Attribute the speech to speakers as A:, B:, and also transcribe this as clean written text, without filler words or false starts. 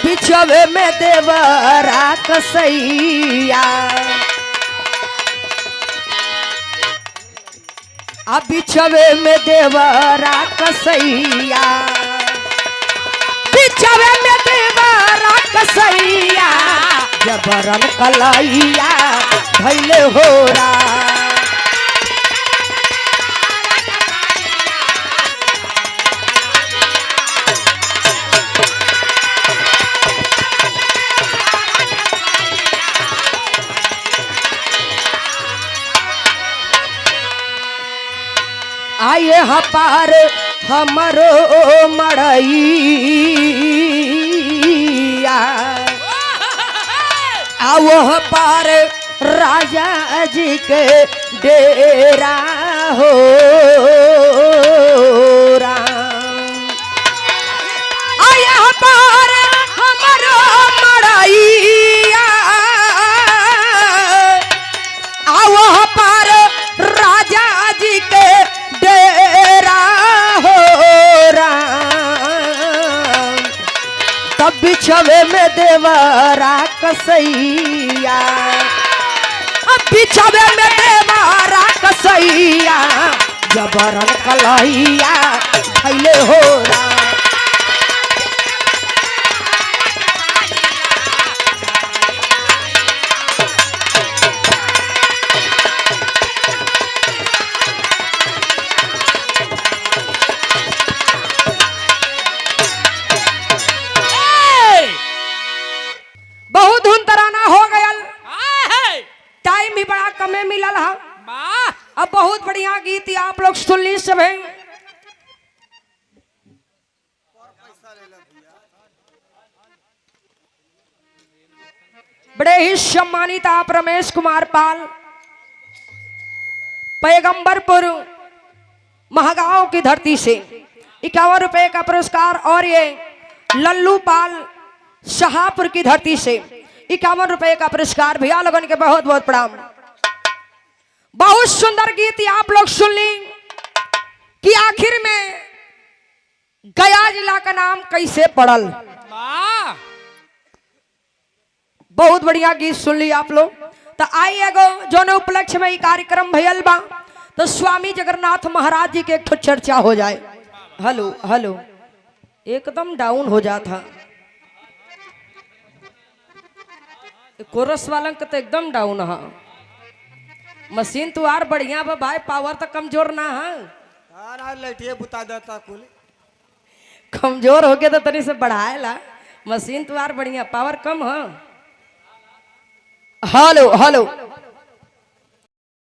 A: बिछवे में देवरा कसैया अब बिछवे में देवरा कसैया बिछवे में देवरा कसैया जबरन कलैया भैले होरा आये हपार हमरो मड़ैया आओ हपार राजा जी के डेरा हो आये हपार हमरो मड़ैया आओ हपार राजा जी के डेरा हो राम तब बिछवे में देवरा कसैया अब बिछवे में देवरा कसैया जबरन कलैया भैले हो राम बहुत धुन तराना हो गया टाइम भी बड़ा कमे मिलल है अब बहुत बढ़िया गीत आप लोग सुन ली सब है बड़े ही सम्मानित आप रमेश कुमार पाल पैगंबरपुर महागांव की धरती से 51 रुपए का पुरस्कार और ये लल्लू पाल शाहपुर की धरती से 51 रुपए का पुरस्कार भैया लोगन के बहुत बहुत प्रणाम। बहुत सुंदर गीत आप लोग सुन ली कि आखिर में गया जिला का नाम कैसे पड़ल। बहुत बढ़िया गीत सुन ली आप लोग। तो आइए गो जो ने उपलक्ष्य में कार्यक्रम भयल बा तो स्वामी जगन्नाथ महाराज जी के एक चर्चा हो जाए। हेलो हेलो एकदम डाउन हो जाता कोरस वालन का तो एकदम डाउन है। मशीन तो आर बढ़िया बा भाई पावर तो कमजोर ना है
B: लैटिए बुता देता कुल
A: कमजोर हो गया तो तनी से बढ़ाए ला मशीन तो आर बढ़िया पावर कम है। Hello hello